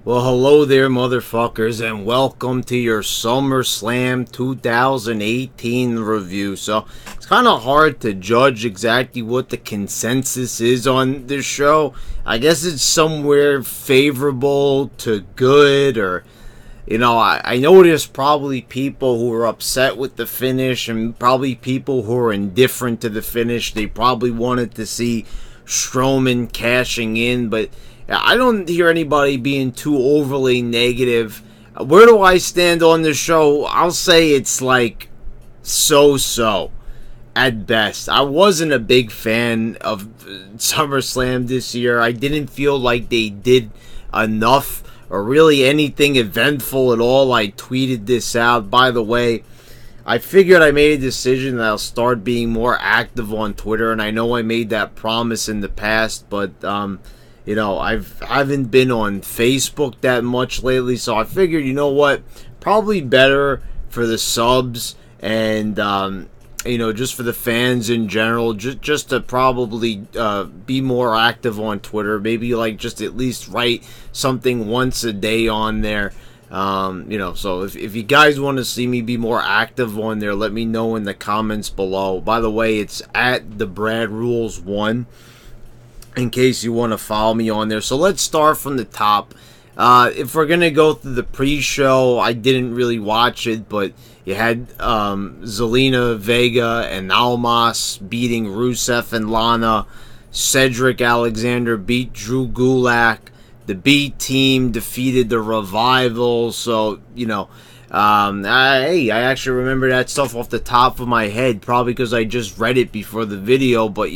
Well, hello there, motherfuckers, and welcome to your SummerSlam 2018 review. So, it's kind of hard to judge exactly what the consensus is on this show. I guess it's somewhere favorable to good, or, I know there's probably people who are upset with the finish, and probably people who are indifferent to the finish. They probably wanted to see Strowman cashing in, but I don't hear anybody being too overly negative. Where do I stand on the show? I'll say it's like so-so at best. I wasn't a big fan of SummerSlam this year. I didn't feel like they did enough or really anything eventful at all. I tweeted this out. By the way, I figured I made a decision that I'll start being more active on Twitter, and I know I made that promise in the past, but I haven't been on Facebook that much lately, so I figured, you know what, probably better for the subs and, just for the fans in general, just to probably be more active on Twitter, maybe like just at least write something once a day on there. So if you guys want to see me be more active on there, let me know in the comments below. By the way, it's at the Brad Rules 1. In case you want to follow me on there. So let's start from the top. If we're going to go through the pre-show, I didn't really watch it, but you had Zelina Vega and Almas beating Rusev and Lana. Cedric Alexander beat Drew Gulak. The B team defeated the Revival. So, I actually remember that stuff off the top of my head, probably because I just read it before the video, but,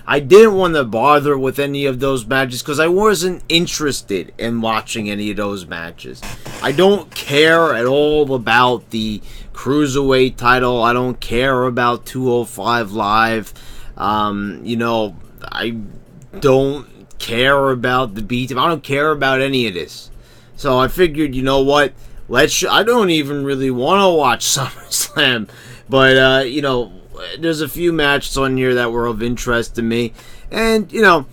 I didn't want to bother with any of those matches because I wasn't interested in watching any of those matches. I don't care at all about the Cruiserweight title. I don't care about 205 Live. I don't care about the B team. I don't care about any of this. So I figured, you know what? I don't even really want to watch SummerSlam, but there's a few matches on here that were of interest to me, and of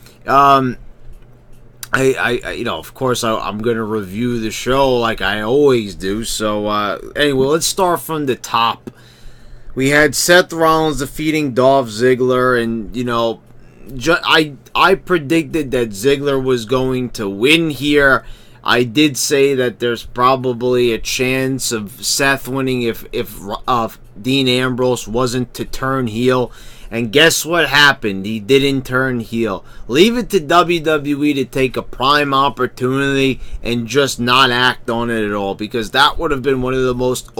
course I'm gonna review the show like I always do. So anyway, let's start from the top. We had Seth Rollins defeating Dolph Ziggler, and I predicted that Ziggler was going to win here. I did say that there's probably a chance of Seth winning if Dean Ambrose wasn't to turn heel. And guess what happened? He didn't turn heel. Leave it to WWE to take a prime opportunity and just not act on it at all, because that would have been one of the most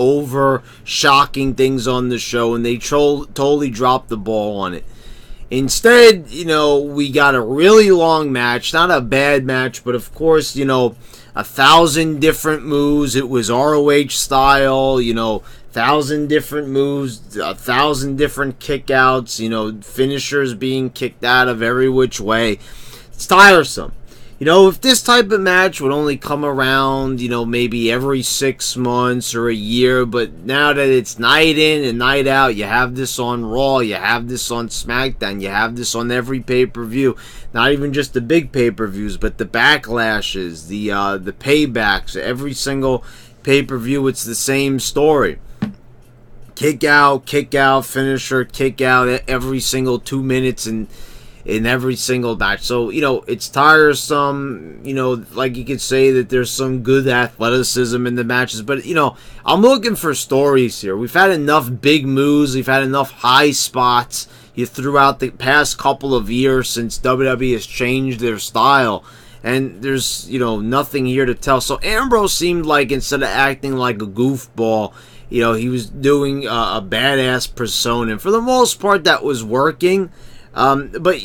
shocking things on the show, and they totally dropped the ball on it. Instead, we got a really long match. Not a bad match, but of course, 1,000 different moves. It was ROH style, 1,000 different moves, 1,000 different kickouts, finishers being kicked out of every which way. It's tiresome. If this type of match would only come around, maybe every 6 months or a year, but now that it's night in and night out, you have this on Raw, you have this on SmackDown, you have this on every pay-per-view, not even just the big pay-per-views, but the backlashes, the paybacks, every single pay-per-view, it's the same story. Kick out, finisher, kick out every single 2 minutes in every single match. So, it's tiresome. Like you could say that there's some good athleticism in the matches, but, I'm looking for stories here. We've had enough big moves. We've had enough high spots throughout the past couple of years since WWE has changed their style, and there's, nothing here to tell. So Ambrose seemed like, instead of acting like a goofball, he was doing a badass persona, and for the most part that was working. But,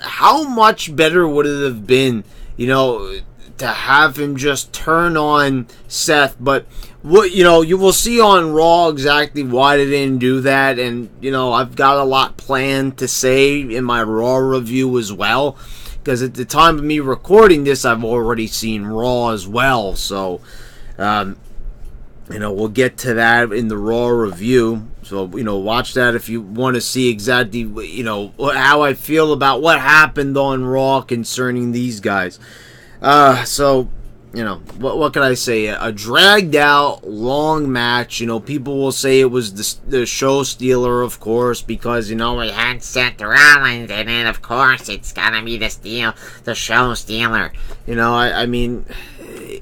how much better would it have been, to have him just turn on Seth? But, you will see on Raw exactly why they didn't do that. And, I've got a lot planned to say in my Raw review as well, because at the time of me recording this, I've already seen Raw as well. So, we'll get to that in the Raw review. So, watch that if you want to see exactly, how I feel about what happened on Raw concerning these guys. So, you know, what can I say? A dragged out, long match. You know, people will say it was the show stealer, of course, because, you know, we had Seth Rollins, and then, of course, it's gonna be the show stealer. You know, I mean,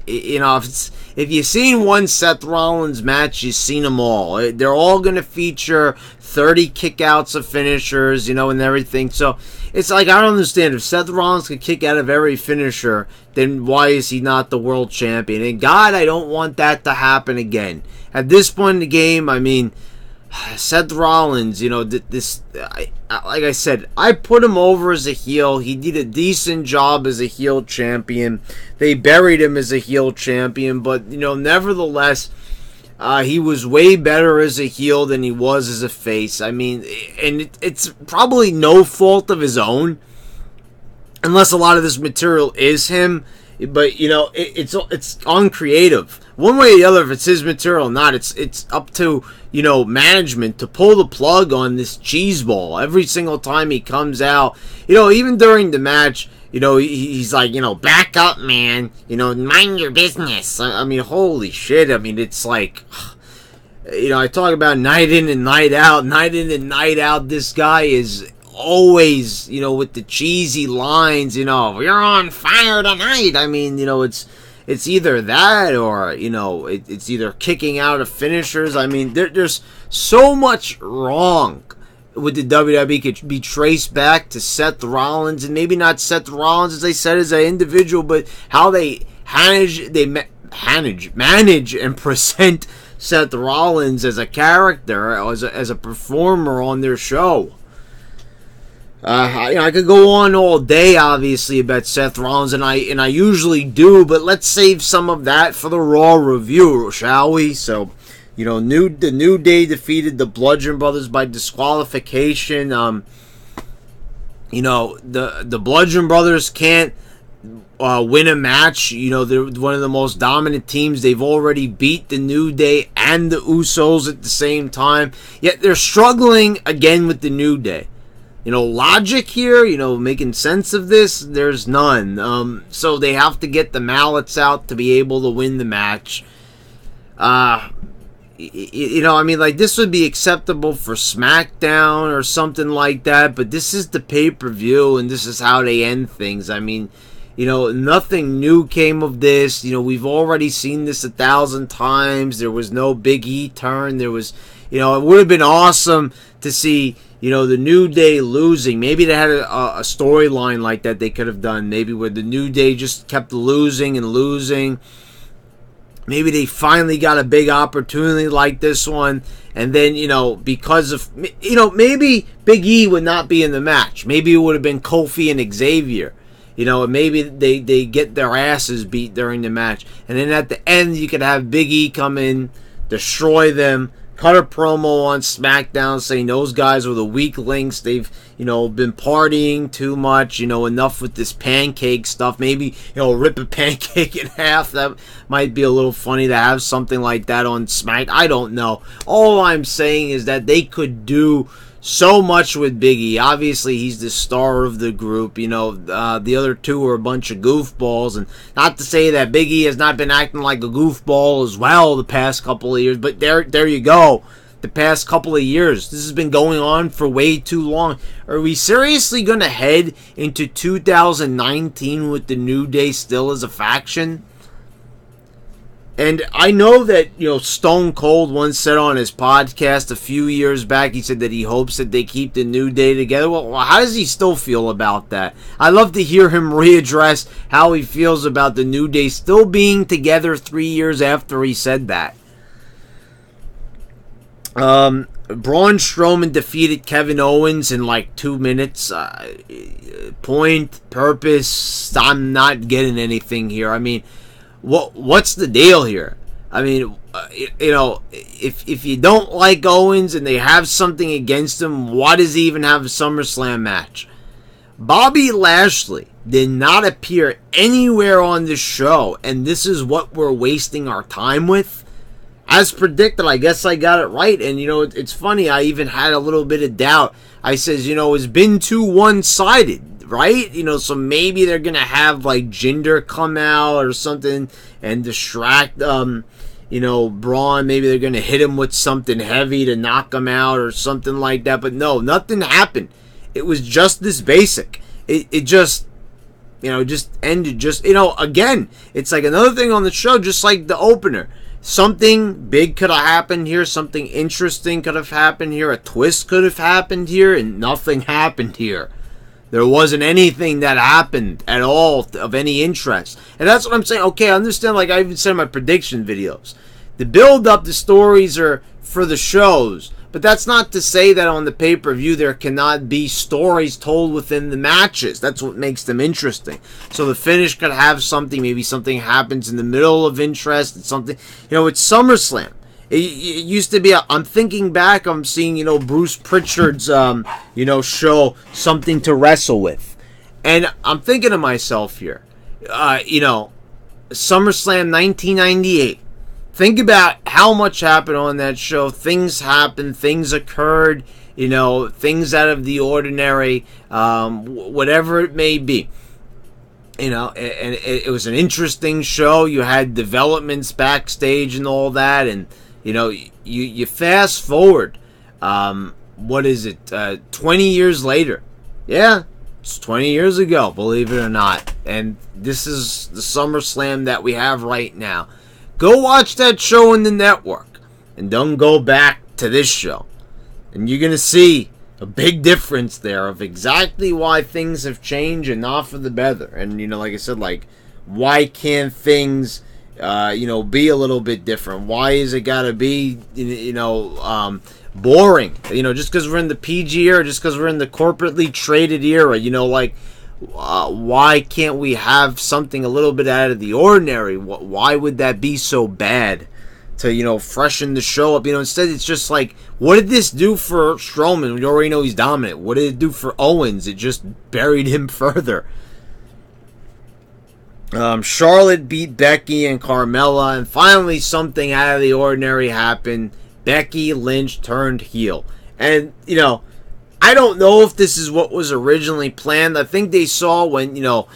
you know, if you've seen one Seth Rollins match, you've seen them all. They're all gonna feature 30 kickouts of finishers, you know, and everything. So it's like, I don't understand. If Seth Rollins could kick out of every finisher, then why is he not the world champion? And God, I don't want that to happen again. At this point in the game, I mean, Seth Rollins, you know, like I said, I put him over as a heel. He did a decent job as a heel champion. They buried him as a heel champion, but, you know, nevertheless, he was way better as a heel than he was as a face. I mean, and it's probably no fault of his own, unless a lot of this material is him. But, you know, it's uncreative. One way or the other, if it's his material or not, it's up to, you know, management to pull the plug on this cheeseball every single time he comes out. You know, even during the match, you know, he's like, you know, back up, man. You know, mind your business. I mean, holy shit. I mean, it's like, you know, I talk about night in and night out. Night in and night out, this guy is always, you know, with the cheesy lines, you know, you're on fire tonight. I mean, you know, it's either that or, you know, it's either kicking out of finishers. I mean, there's so much wrong with the WWE could be traced back to Seth Rollins, and maybe not Seth Rollins, as I said, as an individual, but how they manage and present Seth Rollins as a character, as a performer on their show. You know, I could go on all day, obviously, about Seth Rollins, and I usually do, but let's save some of that for the Raw review, shall we? So, you know, the New Day defeated the Bludgeon Brothers by disqualification. You know, the Bludgeon Brothers can't win a match. You know, they're one of the most dominant teams. They've already beat the New Day and the Usos at the same time, yet they're struggling again with the New Day. You know, logic here, you know, making sense of this, there's none. So they have to get the mallets out to be able to win the match. You know, I mean, like, this would be acceptable for SmackDown or something like that, but this is the pay-per-view, and this is how they end things. I mean, you know, nothing new came of this. You know, we've already seen this 1,000 times. There was no Big E turn. There was, you know, it would have been awesome to see, you know, the New Day losing. Maybe they had a storyline like that they could have done. Maybe where the New Day just kept losing and losing. Maybe they finally got a big opportunity like this one. And then, you know, because of, you know, maybe Big E would not be in the match. Maybe it would have been Kofi and Xavier. You know, maybe they get their asses beat during the match. And then at the end, you could have Big E come in, destroy them, cut a promo on SmackDown saying those guys were the weak links. They've, you know, been partying too much. You know, enough with this pancake stuff. Maybe, you know, rip a pancake in half. That might be a little funny to have something like that on Smack. I don't know. All I'm saying is that they could do so much with Big E. Obviously, he's the star of the group. You know, the other two are a bunch of goofballs. And not to say that Big E has not been acting like a goofball as well the past couple of years. But there you go. The past couple of years. This has been going on for way too long. Are we seriously going to head into 2019 with the New Day still as a faction? And I know that, you know, Stone Cold once said on his podcast a few years back, he said that he hopes that they keep the New Day together. Well, how does he still feel about that? I'd love to hear him readdress how he feels about the New Day still being together 3 years after he said that. Braun Strowman defeated Kevin Owens in like 2 minutes. Point, purpose, I'm not getting anything here. I mean, what's the deal here? I mean, you know, if you don't like Owens and they have something against him, why does he even have a SummerSlam match? Bobby Lashley did not appear anywhere on this show, and this is what we're wasting our time with? As predicted, I guess I got it right. And, you know, it's funny, I even had a little bit of doubt. I says, you know, it's been too one-sided. right? You know, so maybe they're gonna have like Jinder come out or something and distract you know, Braun. Maybe they're gonna hit him with something heavy to knock him out or something like that. But no, nothing happened. It was just this basic. It just, you know, just ended. Just, you know, again, it's like another thing on the show, just like the opener. Something big could have happened here. Something interesting could have happened here. A twist could have happened here, and nothing happened here. There wasn't anything that happened at all of any interest. And that's what I'm saying. Okay, I understand, like I even said in my prediction videos. The build-up, the stories are for the shows. But that's not to say that on the pay-per-view there cannot be stories told within the matches. That's what makes them interesting. So the finish could have something. Maybe something happens in the middle of interest. It's something, you know, it's SummerSlam. It used to be, I'm thinking back, I'm seeing, you know, Bruce Pritchard's, you know, show Something to Wrestle With. And I'm thinking to myself here, you know, SummerSlam 1998. Think about how much happened on that show. Things happened, things occurred, you know, things out of the ordinary, whatever it may be. You know, and it was an interesting show. You had developments backstage and all that, and you know, you fast forward, what is it, 20 years later. Yeah, it's 20 years ago, believe it or not. And this is the SummerSlam that we have right now. Go watch that show in the network, and don't go back to this show. And you're going to see a big difference there of exactly why things have changed and not for the better. And, you know, like I said, like, why can't things you know, be a little bit different? Why is it gotta be, you know, boring? You know, just because we're in the PG era, just because we're in the corporately traded era, you know, like, why can't we have something a little bit out of the ordinary? Why would that be so bad to, you know, freshen the show up? You know, instead it's just like, what did this do for Strowman? We already know he's dominant. What did it do for Owens? It just buried him further. Charlotte beat Becky and Carmella, and finally something out of the ordinary happened. Becky Lynch turned heel. And, you know, I don't know if this is what was originally planned. I think they saw when, you know,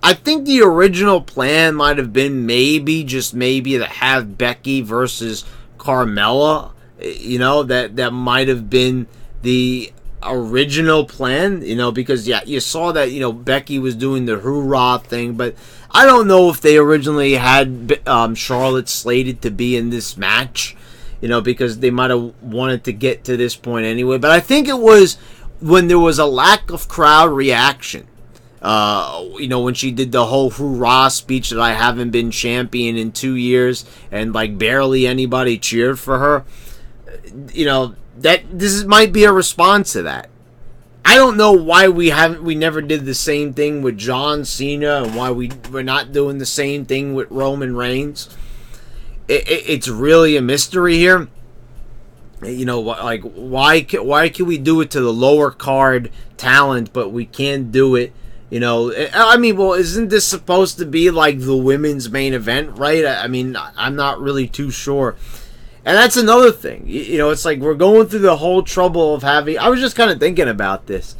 I think the original plan might have been maybe, just maybe, to have Becky versus Carmella. You know, that might have been the original plan, you know, because, yeah, you saw that, you know, Becky was doing the hoorah thing, but I don't know if they originally had Charlotte slated to be in this match, you know, because they might have wanted to get to this point anyway. But I think it was when there was a lack of crowd reaction, you know, when she did the whole hoorah speech that I haven't been champion in 2 years, and like barely anybody cheered for her, you know, that this might be a response to that. I don't know why we never did the same thing with John Cena, and why we're not doing the same thing with Roman Reigns. It's really a mystery here. You know, like, why can we do it to the lower card talent, but we can't do it? You know, I mean, well, isn't this supposed to be like the women's main event, right? I mean, I'm not really too sure. And that's another thing. You know, it's like we're going through the whole trouble of having... I was just kind of thinking about this.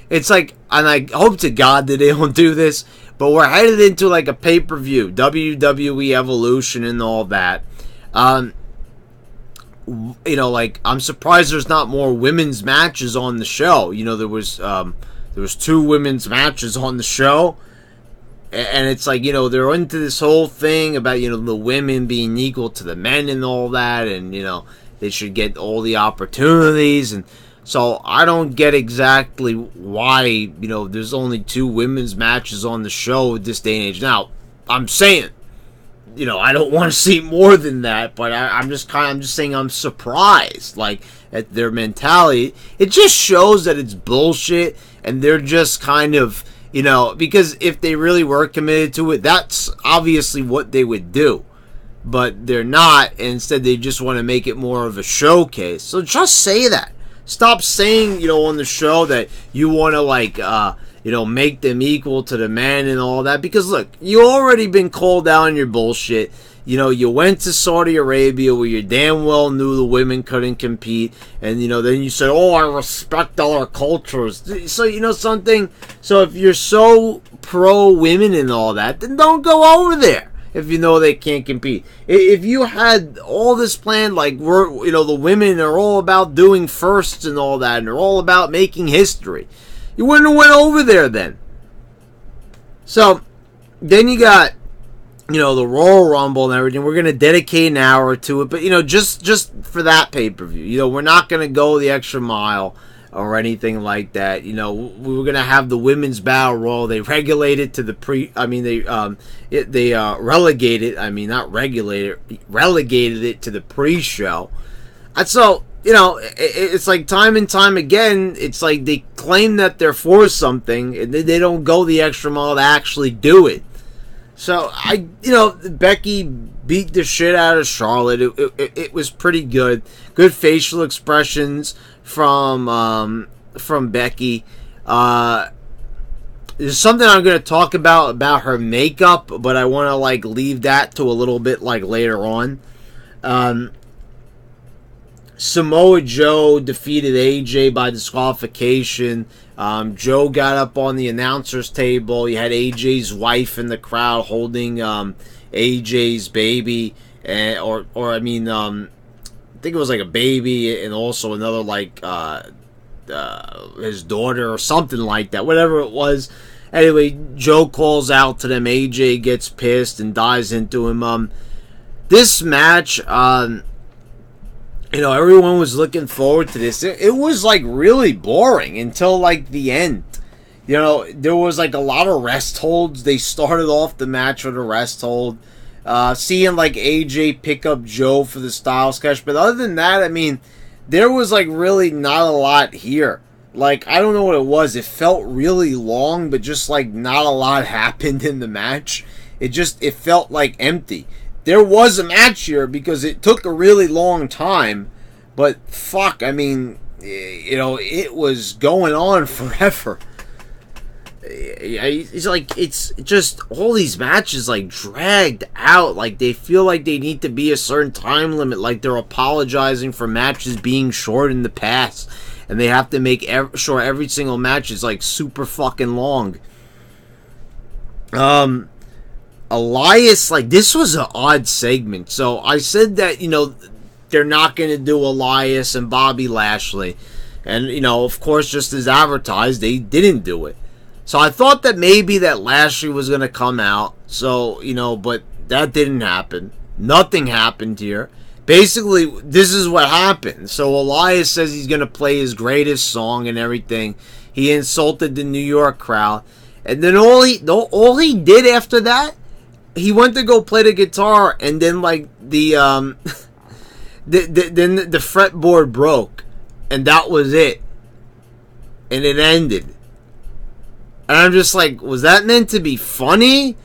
It's like, and I hope to God that they don't do this, but we're headed into like a pay-per-view, WWE Evolution and all that. You know, like, I'm surprised there's not more women's matches on the show. You know, there was 2 women's matches on the show. And it's like, you know, they're into this whole thing about, you know, the women being equal to the men and all that, and, you know, they should get all the opportunities. And so I don't get exactly why, you know, there's only 2 women's matches on the show at this day and age. Now, I'm saying, you know, I don't want to see more than that, but I'm just saying I'm surprised, like, at their mentality. It just shows that it's bullshit, and they're just kind of, you know, because if they really were committed to it, that's obviously what they would do. But they're not, and instead they just want to make it more of a showcase. So just say that. Stop saying, you know, on the show that you want to, like, you know, make them equal to the men and all that. Because, look, you already been called out on your bullshit. You know, you went to Saudi Arabia where you damn well knew the women couldn't compete. And, you know, then you said, oh, I respect other cultures. So, you know something? So if you're so pro-women and all that, then don't go over there if you know they can't compete. If you had all this planned, like, you know, the women are all about doing firsts and all that, and they're all about making history, you wouldn't have went over there then. So, then you got, you know, the Royal Rumble and everything. We're going to dedicate an hour to it. But, you know, just for that pay-per-view. You know, we're not going to go the extra mile or anything like that. You know, we were going to have the Women's Battle Royal. They regulated to the relegated. I mean, not regulated. Relegated it to the pre-show. And so, you know, it's like time and time again, it's like they claim that they're for something, and they don't go the extra mile to actually do it. So, you know, Becky beat the shit out of Charlotte. It was pretty good. Good facial expressions from Becky. There's something I'm going to talk about her makeup, but I want to, like, leave that to a little bit, like, later on. Samoa Joe defeated AJ by disqualification. Joe got up on the announcer's table. You had AJ's wife in the crowd holding AJ's baby, I think it was like a baby, and also another like his daughter or something like that. Whatever it was. Anyway, Joe calls out to them. AJ gets pissed and dives into him. This match, you know, everyone was looking forward to this. It was, like, really boring until, like, the end. You know, there was, like, a lot of rest holds. They started off the match with a rest hold. Seeing, like, AJ pick up Joe for the Styles Clash. But other than that, I mean, there was, like, really not a lot here. Like, I don't know what it was. It felt really long, but just, like, not a lot happened in the match. It felt, like, empty. There was a match here because it took a really long time, but fuck, I mean, you know, it was going on forever. It's like, it's just, all these matches, like, dragged out, like, they feel like they need to be a certain time limit, like they're apologizing for matches being short in the past, and they have to make sure every single match is, like, super fucking long. Elias, like, this was an odd segment. So I said that, you know, they're not going to do Elias and Bobby Lashley. And, you know, of course, just as advertised, they didn't do it. So I thought that maybe that Lashley was going to come out. So, you know, but that didn't happen. Nothing happened here. Basically, this is what happened. So Elias says he's going to play his greatest song and everything. He insulted the New York crowd. And then all he did after that, he went to go play the guitar, and then, like, then the fretboard broke, and that was it, and it ended. And I'm just like, was that meant to be funny?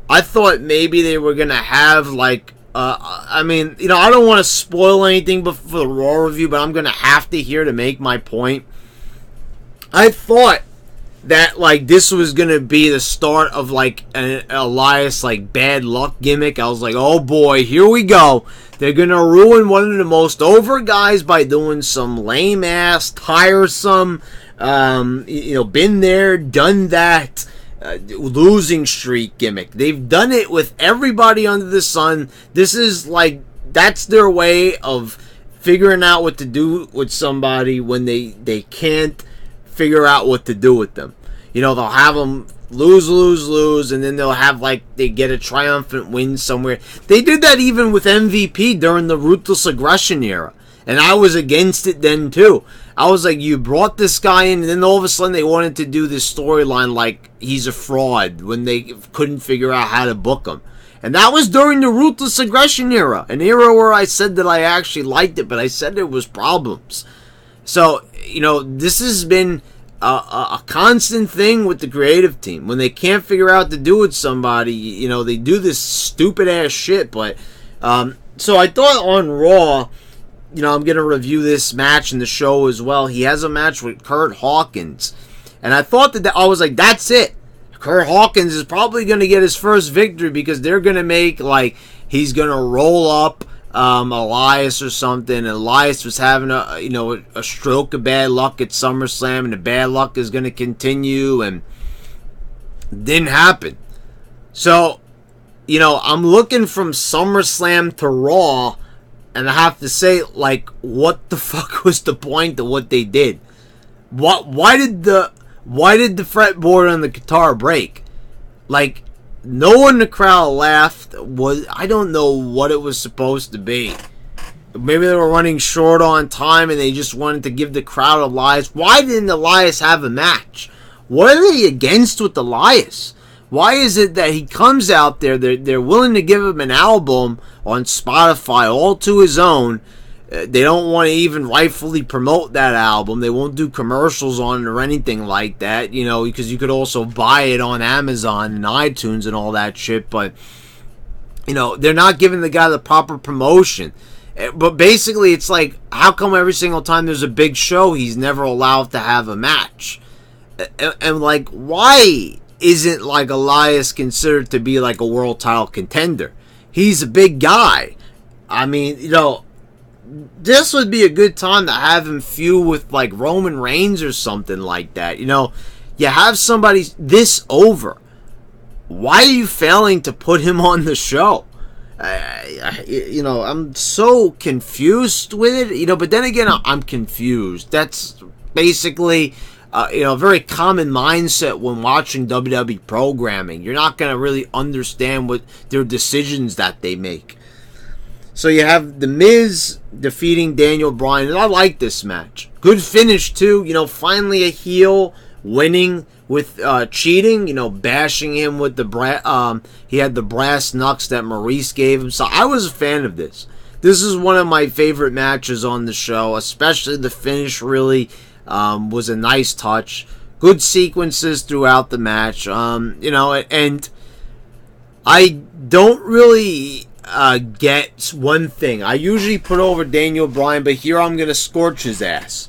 I thought maybe they were gonna have, like, I mean, you know, I don't want to spoil anything for the Raw review, but I'm gonna have to here to make my point. I thought that, like, this was gonna be the start of, like, an Elias, like, bad luck gimmick. I was like, oh boy, here we go. They're gonna ruin one of the most over guys by doing some lame ass, tiresome, you know, been there, done that, losing streak gimmick. They've done it with everybody under the sun. This is, like, that's their way of figuring out what to do with somebody when they can't figure out what to do with them. You know, they'll have them lose, and then they'll have, like, they get a triumphant win somewhere. They did that even with MVP during the Ruthless Aggression era, and I was against it then too. I was like, you brought this guy in, and then all of a sudden they wanted to do this storyline like he's a fraud when they couldn't figure out how to book him. And that was during the Ruthless Aggression era, an era where I said that I actually liked it, but I said there was problems. So, you know, this has been a constant thing with the creative team. When they can't figure out to do with somebody, you know, they do this stupid ass shit. But so I thought on Raw, you know, I'm going to review this match in the show as well. He has a match with Kurt Hawkins. And I thought that I was like, that's it. Kurt Hawkins is probably going to get his first victory because they're going to make, like, he's going to roll up Elias or something. And Elias was having a stroke of bad luck at SummerSlam, and the bad luck is going to continue, and didn't happen. So, I'm looking from SummerSlam to Raw, and I have to say, like, what the fuck was the point of what they did? Why did the fretboard on the guitar break? Like, no one in the crowd laughed. I don't know what it was supposed to be. Maybe they were running short on time and they just wanted to give the crowd Elias. Why didn't Elias have a match? What are they against with Elias? Why is it that he comes out there, they're willing to give him an album on Spotify all to his own? They don't want to even rightfully promote that album. They won't do commercials on it or anything like that, because you could also buy it on Amazon and iTunes and all that shit. But, they're not giving the guy the proper promotion. But basically, it's like, how come every single time there's a big show, he's never allowed to have a match? And like, why isn't, like, Elias considered to be like a world title contender? He's a big guy. I mean, this would be a good time to have him feud with, like, Roman Reigns or something like that. You have somebody this over. Why are you failing to put him on the show? I'm so confused with it. But then again, I'm confused. That's basically a very common mindset when watching WWE programming. You're not going to really understand what their decisions that they make. So you have The Miz defeating Daniel Bryan, and I like this match. Good finish too. Finally a heel winning with cheating. Bashing him with the he had the brass knucks that Maurice gave him. So I was a fan of this. This is one of my favorite matches on the show, especially the finish. Really was a nice touch. Good sequences throughout the match. And I don't really get one thing. I usually put over Daniel Bryan, but here I'm going to scorch his ass.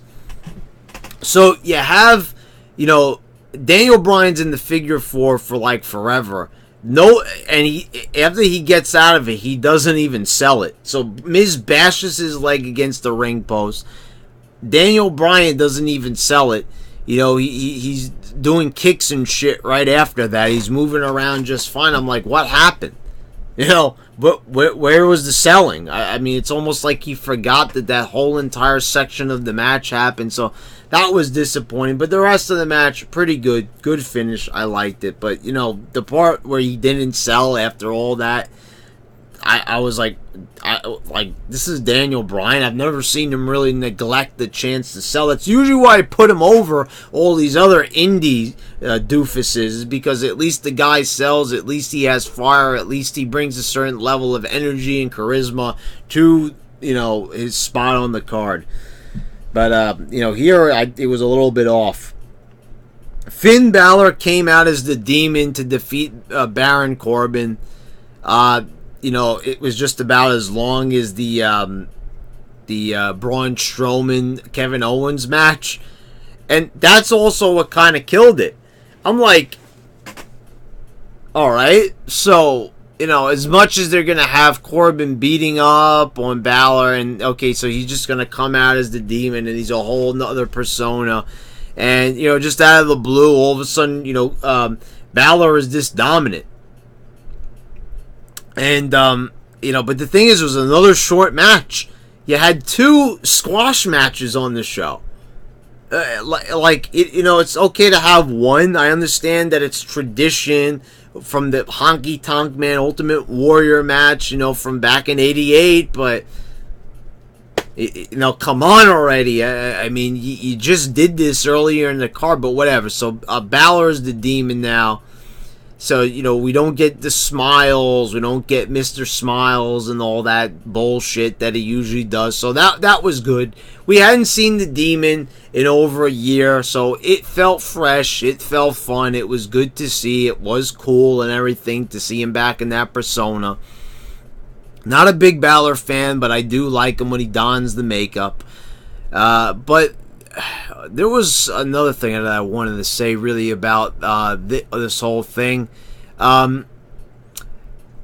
So you have, Daniel Bryan's in the figure four for like forever. And after he gets out of it, he doesn't even sell it. So Miz bashes his leg against the ring post. Daniel Bryan doesn't even sell it. He's doing kicks and shit right after that. He's moving around just fine. I'm like, what happened? But where was the selling? I mean, it's almost like he forgot that whole entire section of the match happened. So that was disappointing. But the rest of the match, pretty good. Good finish. I liked it. But, the part where he didn't sell after all that, I was like, this is Daniel Bryan. I've never seen him really neglect the chance to sell. That's usually why I put him over all these other indie doofuses, because at least the guy sells, at least he has fire, at least he brings a certain level of energy and charisma to, his spot on the card. But, here it was a little bit off. Finn Balor came out as the Demon to defeat Baron Corbin. It was just about as long as the Braun Strowman Kevin Owens match, and that's also what kind of killed it. I'm like, all right, so as much as they're gonna have Corbin beating up on Balor, and okay, so he's just gonna come out as the Demon, and he's a whole nother persona, and just out of the blue, all of a sudden, Balor is this dominant. And, but the thing is, it was another short match. You had 2 squash matches on the show. It's okay to have one. I understand that it's tradition from the Honky Tonk Man Ultimate Warrior match, from back in '88, but, come on already. I mean, you just did this earlier in the card, but whatever. So, Balor's the Demon now. So, we don't get the smiles, we don't get Mr. Smiles and all that bullshit that he usually does. So that was good. We hadn't seen the Demon in over a year, so it felt fresh, it felt fun, it was good to see, it was cool and everything to see him back in that persona. Not a big Balor fan, but I do like him when he dons the makeup. But there was another thing that I wanted to say really about this whole thing. Right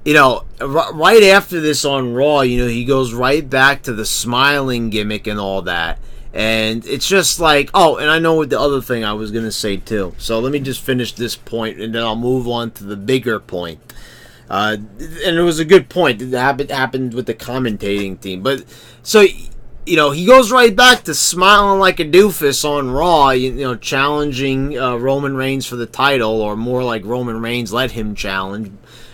after this on Raw, he goes right back to the smiling gimmick and all that. And it's just like, oh, and I know what the other thing I was going to say too. So let me just finish this point and then I'll move on to the bigger point. And it was a good point that happened with the commentating team. But, so, he goes right back to smiling like a doofus on Raw, challenging Roman Reigns for the title, or more like Roman Reigns let him challenge,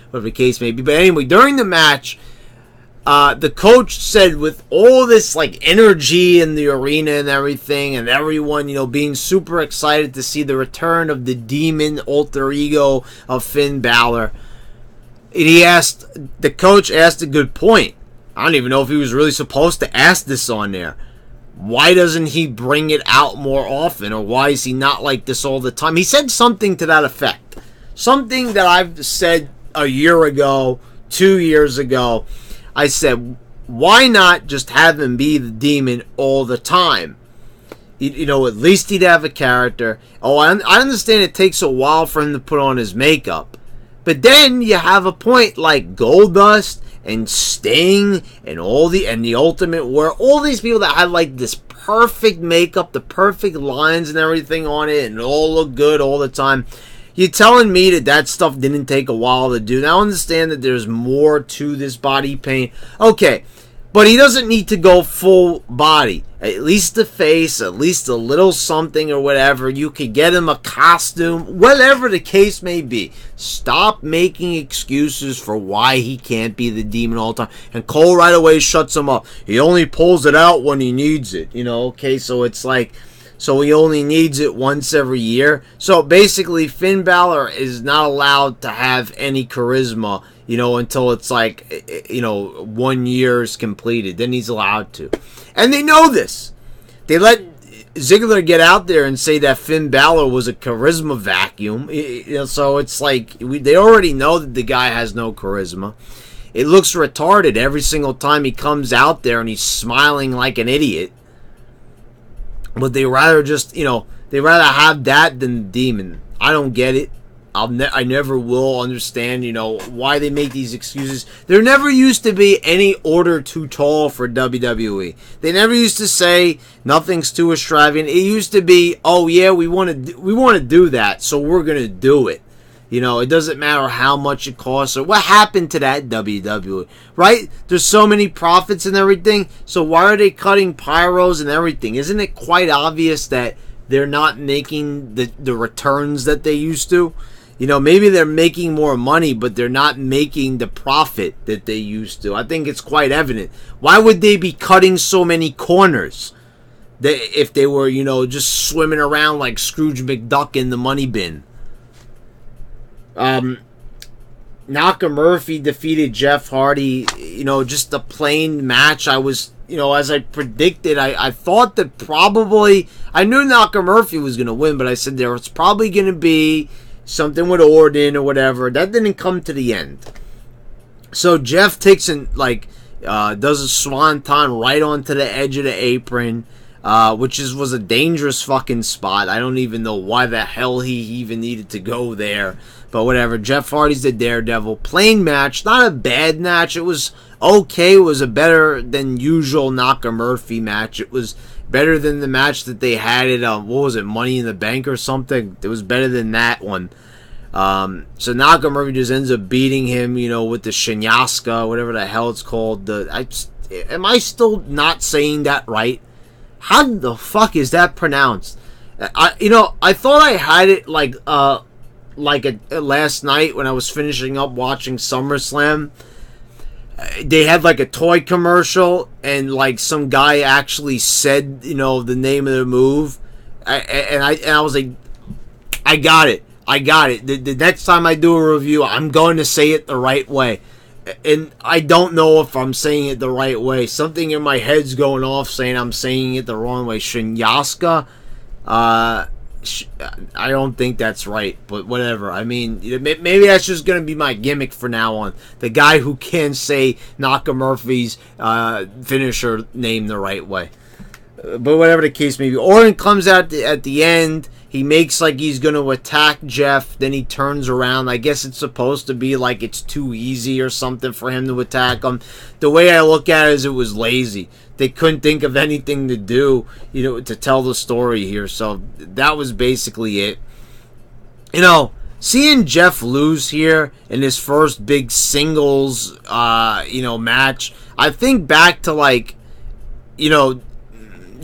whatever the case may be. But anyway, during the match, the coach said with all this like energy in the arena and everything, and everyone, being super excited to see the return of the demon alter ego of Finn Balor, the coach asked a good point. I don't even know if he was really supposed to ask this on there. Why doesn't he bring it out more often? Or why is he not like this all the time? He said something to that effect. Something that I've said a year ago, 2 years ago. I said, why not just have him be the demon all the time? At least he'd have a character. Oh, I understand it takes a while for him to put on his makeup. But then you have a point like Goldust and Sting and the Ultimate Warrior, all these people that had like this perfect makeup, the perfect lines and everything on it, and it all looked good all the time. You're telling me that stuff didn't take a while to do. Now I understand that there's more to this body paint. Okay, but he doesn't need to go full body. At least the face, at least a little something or whatever. You could get him a costume, whatever the case may be. Stop making excuses for why he can't be the demon all the time. And Cole right away shuts him up. He only pulls it out when he needs it. Okay, so it's like, so he only needs it once every year. So basically, Finn Balor is not allowed to have any charisma, until it's like, 1 year is completed. Then he's allowed to. And they know this. They let Ziggler get out there and say that Finn Balor was a charisma vacuum. So it's like, they already know that the guy has no charisma. It looks retarded every single time he comes out there and he's smiling like an idiot. But they rather just, they rather have that than the demon. I don't get it. I never will understand, why they make these excuses. There never used to be any order too tall for WWE. They never used to say nothing's too extravagant. It used to be, oh yeah, we want to do that, so we're gonna do it. It doesn't matter how much it costs or what happened to that WWE, right? There's so many profits and everything, so why are they cutting pyros and everything? Isn't it quite obvious that they're not making the returns that they used to? Maybe they're making more money, but they're not making the profit that they used to. I think it's quite evident. Why would they be cutting so many corners if they were, just swimming around like Scrooge McDuck in the money bin? Nakamura defeated Jeff Hardy. Just a plain match. I was, as I predicted, I thought that probably, I knew Nakamura was going to win, but I said there was probably going to be something with Orton or whatever. That didn't come to the end. So Jeff takes does a swanton right onto the edge of the apron, which was a dangerous fucking spot. I don't even know why the hell he even needed to go there. But whatever. Jeff Hardy's the Daredevil. Plain match. Not a bad match. It was okay. It was a better than usual Nakamura match. It was better than the match that they had at, what was it, Money in the Bank or something? It was better than that one. So Nakamura just ends up beating him, with the Shinyaska, whatever the hell it's called. Am I still not saying that right? How the fuck is that pronounced? I thought I had it last night when I was finishing up watching SummerSlam. They had like a toy commercial and like some guy actually said, the name of the move. And I was like, I got it. The next time I do a review, I'm going to say it the right way. And I don't know if I'm saying it the right way. Something in my head's going off saying I'm saying it the wrong way. Shinyaska. I don't think that's right, but whatever. I mean, maybe that's just going to be my gimmick from now on. The guy who can't say Nakamura's finisher name the right way. But whatever the case may be, Orton comes out at the end. He makes like he's going to attack Jeff. Then he turns around. I guess it's supposed to be like it's too easy or something for him to attack him. The way I look at it is it was lazy. They couldn't think of anything to do, to tell the story here. So that was basically it. Seeing Jeff lose here in his first big singles, match, I think back to like,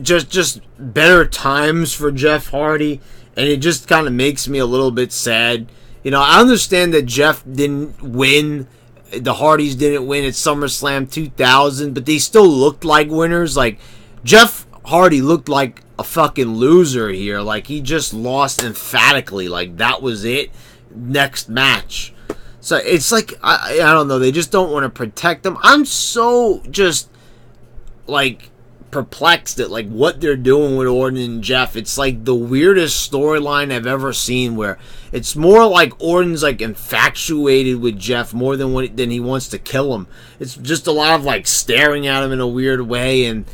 just better times for Jeff Hardy, and it just kind of makes me a little bit sad. I understand that Jeff didn't win, the Hardys didn't win at SummerSlam 2000, but they still looked like winners. Like, Jeff Hardy looked like a fucking loser here. Like, he just lost emphatically. Like, that was it. Next match. So it's like, I don't know, they just don't want to protect him. I'm so just like perplexed at like what they're doing with Orton and Jeff. It's like the weirdest storyline I've ever seen, where it's more like Orton's like infatuated with Jeff more than he wants to kill him. It's just a lot of like staring at him in a weird way. And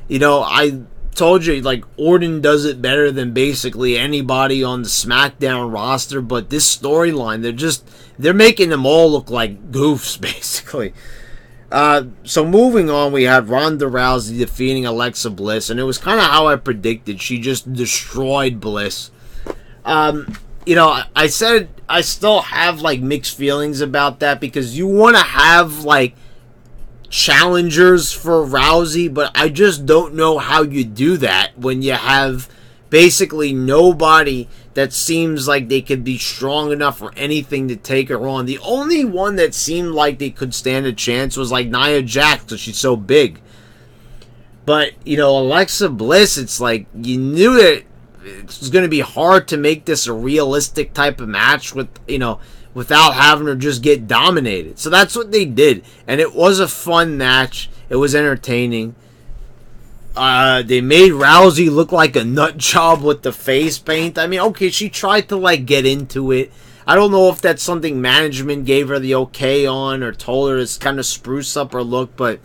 I told you, like, Orton does it better than basically anybody on the SmackDown roster, but this storyline, they're making them all look like goofs, basically. So moving on, we had Ronda Rousey defeating Alexa Bliss, and it was kind of how I predicted. She just destroyed Bliss. I said I still have like mixed feelings about that, because you want to have like challengers for Rousey, but I just don't know how you do that when you have basically nobody that seems like they could be strong enough for anything to take her on. The only one that seemed like they could stand a chance was like Nia Jax, because she's so big. But Alexa Bliss, it's like you knew that it's going to be hard to make this a realistic type of match without having her just get dominated. So that's what they did. And it was a fun match. It was entertaining. They made Rousey look like a nut job with the face paint. I mean, okay, she tried to like get into it. I don't know if that's something management gave her the okay on or told her to kind of spruce up her look. But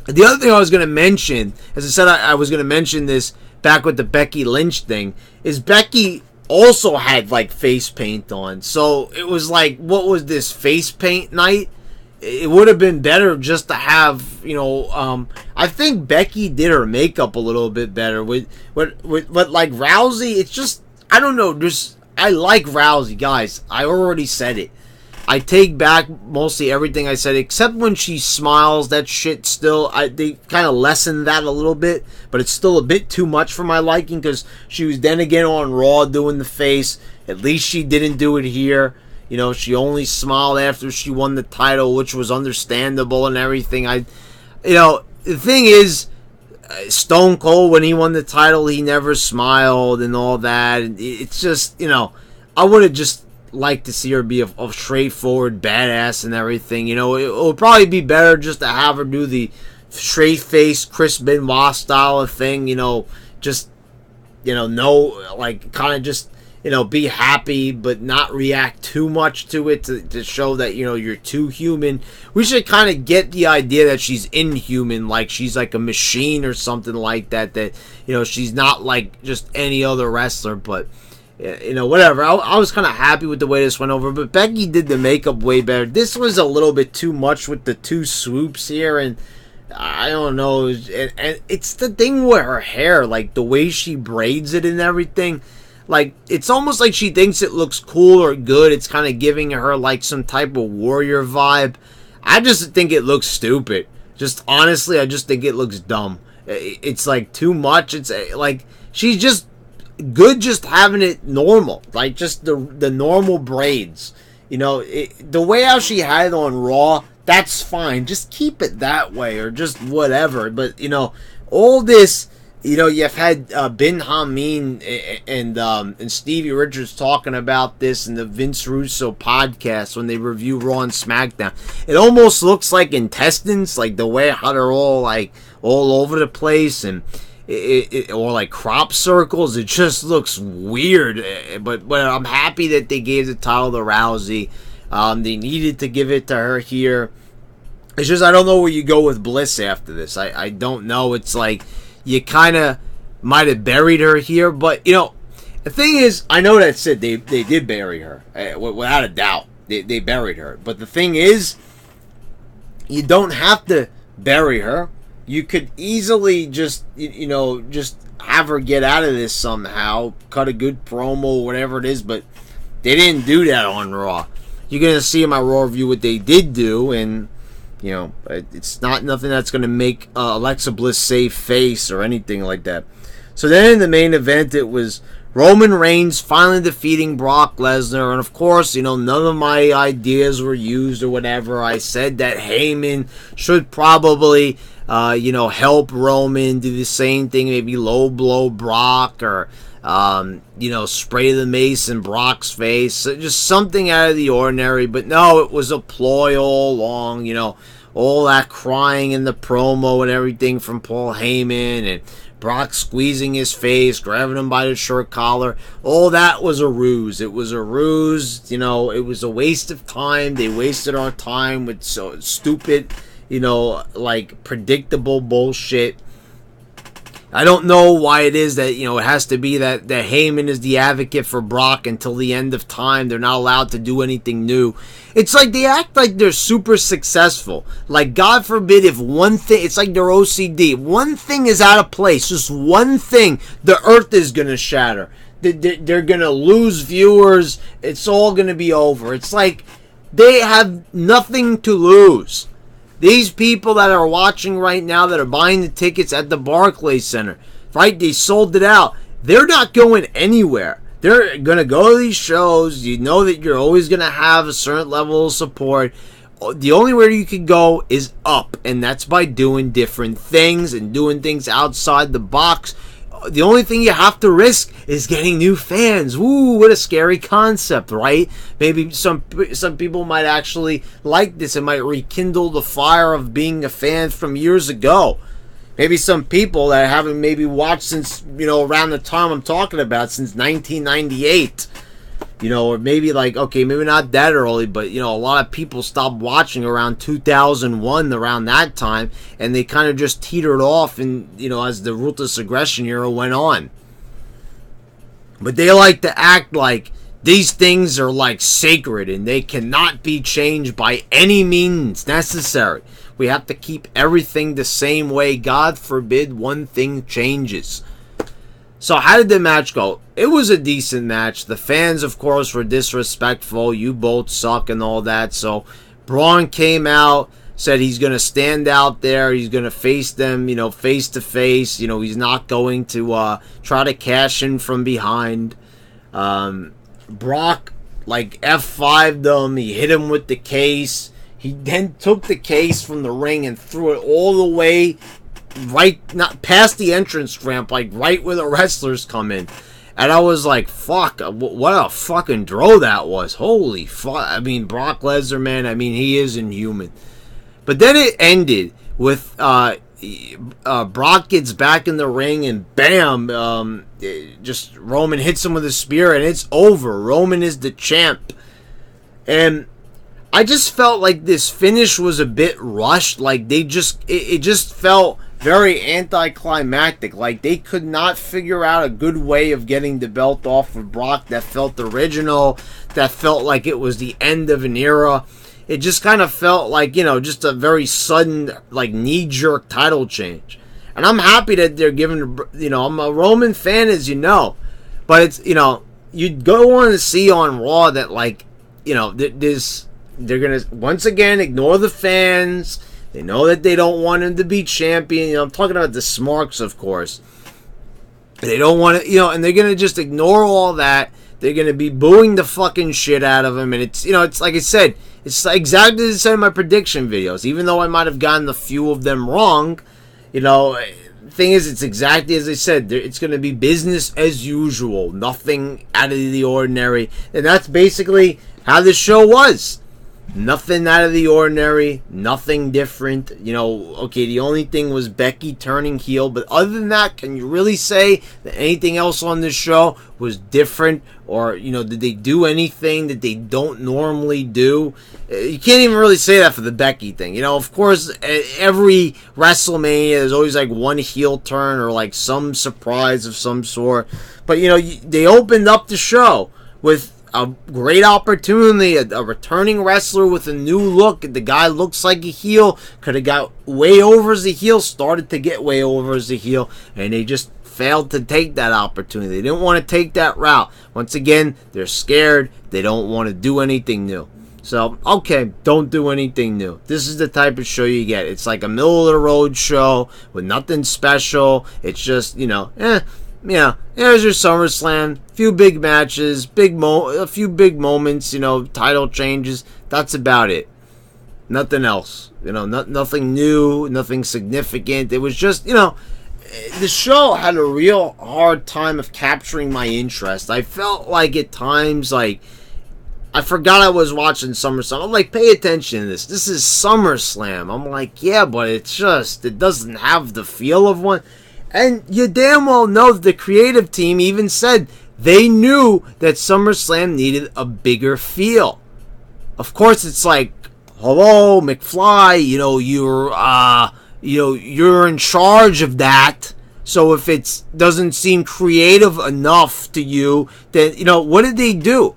the other thing I was going to mention, as I said, I was going to mention this back with the Becky Lynch thing, is Becky also had like face paint on. So it was like, what was this, face paint night? It would have been better just to have, I think Becky did her makeup a little bit better with like Rousey. It's just, I don't know, I like Rousey, guys. I already said it. I take back mostly everything I said, except when she smiles. That shit still, they kind of lessened that a little bit, but it's still a bit too much for my liking, because she was then again on Raw doing the face. At least she didn't do it here. She only smiled after she won the title, which was understandable and everything. The thing is, Stone Cold, when he won the title, he never smiled and all that. It's just, I would have just like to see her be a straightforward badass and everything. It would probably be better just to have her do the straight face Chris Benoit style of thing. Just like kind of just be happy but not react too much to it to show that you're too human. We should kind of get the idea that she's inhuman, like she's like a machine or something like that. That she's not like just any other wrestler, but. Whatever. I was kind of happy with the way this went over, but Becky did the makeup way better. This was a little bit too much with the two swoops here, and I don't know. And it's the thing with her hair, like the way she braids it and everything. Like, it's almost like she thinks it looks cool or good. It's kind of giving her like some type of warrior vibe. I just think it looks stupid. Just honestly, I just think it looks dumb. It's like too much. It's like she's just good just having it normal, like just the normal braids. The way how she had it on Raw, that's fine. Just keep it that way, or just whatever. But all this, you've had Ben Hameen and Stevie Richards talking about this in the Vince Russo podcast when they review Raw and SmackDown. It almost looks like intestines, like the way how they're all like all over the place, and or like crop circles. It just looks weird, but I'm happy that they gave the title to Rousey. They needed to give it to her here. It's just I don't know where you go with Bliss after this. I don't know. It's like you kind of might have buried her here. But, you know, the thing is, I know that's it. They did bury her. Without a doubt. They buried her. But the thing is, you don't have to bury her. You could easily just, you know, just have her get out of this somehow. Cut a good promo, whatever it is. But they didn't do that on Raw. You're going to see in my Raw review what they did do. And, you know, it's not nothing that's going to make Alexa Bliss save face or anything like that. So then in the main event, it was Roman Reigns finally defeating Brock Lesnar. And of course, you know, none of my ideas were used or whatever. I said that Heyman should probably, you know, help Roman do the same thing. Maybe low blow Brock or, you know, spray the mace in Brock's face. So just something out of the ordinary. But no, it was a ploy all along, you know. All that crying in the promo and everything from Paul Heyman and Brock squeezing his face, grabbing him by the shirt collar. All that was a ruse. It was a ruse. You know, it was a waste of time. They wasted our time with so stupid, you know, like predictable bullshit. I don't know why it is that, you know, it has to be that Heyman is the advocate for Brock until the end of time. They're not allowed to do anything new. It's like they act like they're super successful. Like, God forbid if one thing, it's like their OCD. One thing is out of place, just one thing, the earth is going to shatter. They're going to lose viewers. It's all going to be over. It's like they have nothing to lose. These people that are watching right now that are buying the tickets at the Barclays Center, right? They sold it out. They're not going anywhere. They're going to go to these shows. You know that you're always going to have a certain level of support. The only way you can go is up, and that's by doing different things and doing things outside the box. The only thing you have to risk is getting new fans. Ooh, what a scary concept, right? Maybe some people might actually like this. It might rekindle the fire of being a fan from years ago. Maybe some people that haven't maybe watched since, you know, around the time I'm talking about, since 1998. You know, or maybe like, okay, maybe not that early, but, you know, a lot of people stopped watching around 2001, around that time, and they kind of just teetered off, and, you know, as the Ruthless Aggression era went on. But they like to act like these things are like sacred, and they cannot be changed by any means necessary. We have to keep everything the same way. God forbid one thing changes. So how did the match go? It was a decent match. The fans, of course, were disrespectful. You both suck and all that. So Braun came out, said he's going to stand out there. He's going to face them, you know, face to face. You know, he's not going to try to cash in from behind. Brock, like, F5'd him. He hit him with the case. He then took the case from the ring and threw it all the way right, not past the entrance ramp, like right where the wrestlers come in. And I was like, fuck, what a fucking throw that was. Holy fuck. I mean, Brock Lesnar, man, I mean, he is inhuman. But then it ended with Brock gets back in the ring and bam, just Roman hits him with a spear and it's over. Roman is the champ. And I just felt like this finish was a bit rushed. Like they just, it just felt very anticlimactic. Like they could not figure out a good way of getting the belt off of Brock that felt original, that felt like it was the end of an era. It just kind of felt like, you know, just a very sudden, like, knee-jerk title change. And I'm happy that they're giving, you know, I'm a Roman fan, as you know. But it's, you know, you'd go on to see on Raw that, like, you know, they're going to, once again, ignore the fans. They know that they don't want him to be champion. You know, I'm talking about the Smarks, of course. They don't want to, you know, and they're going to just ignore all that. They're going to be booing the fucking shit out of him. And it's, you know, it's like I said, it's exactly the same in my prediction videos. Even though I might have gotten a few of them wrong, you know, the thing is, it's exactly as I said. It's going to be business as usual. Nothing out of the ordinary. And that's basically how this show was. Nothing out of the ordinary, nothing different. You know, okay, the only thing was Becky turning heel, but other than that, can you really say that anything else on this show was different? Or, you know, did they do anything that they don't normally do? You can't even really say that for the Becky thing. You know, of course, every WrestleMania, there's always like one heel turn or like some surprise of some sort. But, you know, they opened up the show with a great opportunity, a returning wrestler with a new look. The guy looks like a heel, could have got way over as a heel, started to get way over as a heel, and they just failed to take that opportunity. They didn't want to take that route. Once again, they're scared. They don't want to do anything new. So, okay, don't do anything new. This is the type of show you get. It's like a middle-of-the-road show with nothing special. It's just, you know, yeah, there's your SummerSlam. Few big matches, a few big moments, you know, title changes. That's about it. Nothing else. You know, nothing new, nothing significant. It was just, you know, the show had a real hard time of capturing my interest. I felt like at times, like, I forgot I was watching SummerSlam. I'm like, pay attention to this. This is SummerSlam. I'm like, yeah, but it's just, it doesn't have the feel of one. And you damn well know that the creative team even said they knew that SummerSlam needed a bigger feel. Of course, it's like, hello, McFly, you know, you're in charge of that. So if it doesn't seem creative enough to you, then, you know, what did they do?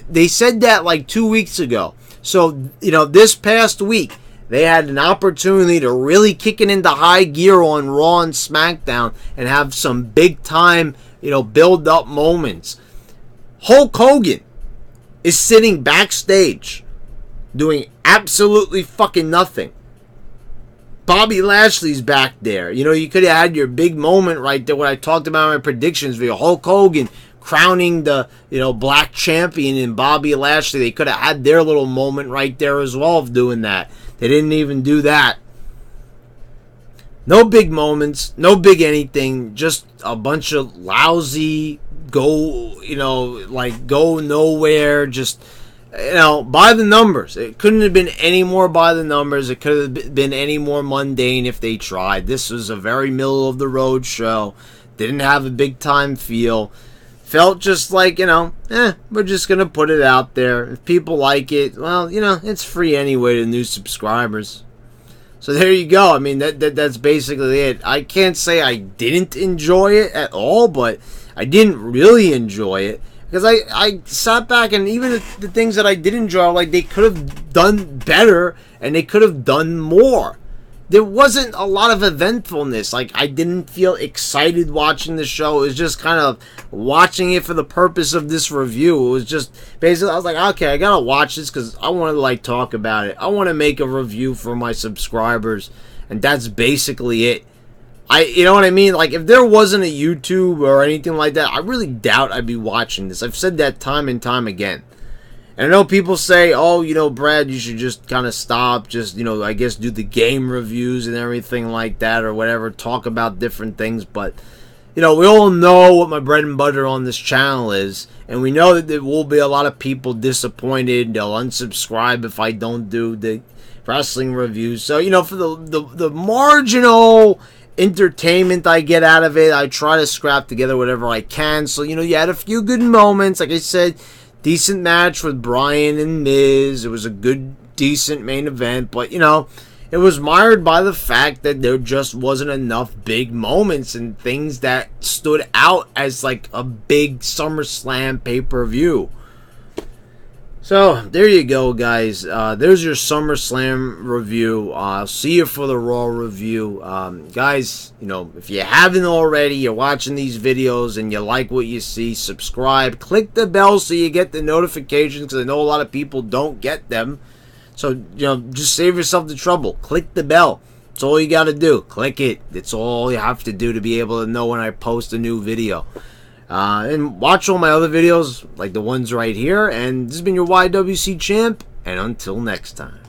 They said that like 2 weeks ago. So, you know, this past week, they had an opportunity to really kick it into high gear on Raw and SmackDown and have some big time, you know, build up moments. Hulk Hogan is sitting backstage doing absolutely fucking nothing. Bobby Lashley's back there. You know, you could have had your big moment right there when I talked about my predictions for Hulk Hogan crowning the, you know, black champion and Bobby Lashley. They could have had their little moment right there as well of doing that. They didn't even do that. No big moments, no big anything, just a bunch of lousy go nowhere, just, you know, by the numbers. It couldn't have been any more by the numbers. It could have been any more mundane if they tried. This was a very middle of the road show. Didn't have a big time feel. Felt just like, you know, we're just going to put it out there. If people like it, well, you know, it's free anyway to new subscribers. So there you go. I mean, that's basically it. I can't say I didn't enjoy it at all, but I didn't really enjoy it. Because I sat back, and even the things that I did enjoy, like, they could have done better, and they could have done more. There wasn't a lot of eventfulness. Like, I didn't feel excited watching the show. It was just kind of watching it for the purpose of this review. It was just, basically, I was like, okay, I gotta watch this because I want to, like, talk about it. I want to make a review for my subscribers, and that's basically it. You know what I mean? Like, if there wasn't a YouTube or anything like that, I really doubt I'd be watching this. I've said that time and time again. And I know people say, oh, you know, Brad, you should just kind of stop, just, you know, I guess do the game reviews and everything like that or whatever, talk about different things. But, you know, we all know what my bread and butter on this channel is. And we know that there will be a lot of people disappointed. They'll unsubscribe if I don't do the wrestling reviews. So, you know, for the marginal entertainment I get out of it, I try to scrap together whatever I can. So, you know, you had a few good moments. Like I said, decent match with Bryan and Miz. It was a good, decent main event. But, you know, it was mired by the fact that there just wasn't enough big moments and things that stood out as like a big SummerSlam pay-per-view. So, there you go, guys. There's your SummerSlam review. I'll see you for the Raw review. Guys, you know, if you haven't already, you're watching these videos and you like what you see, subscribe. Click the bell so you get the notifications, because I know a lot of people don't get them. So, you know, just save yourself the trouble. Click the bell. That's all you got to do. Click it. That's all you have to do to be able to know when I post a new video. And watch all my other videos, like the ones right here. And this has been your YWC Champ, and until next time.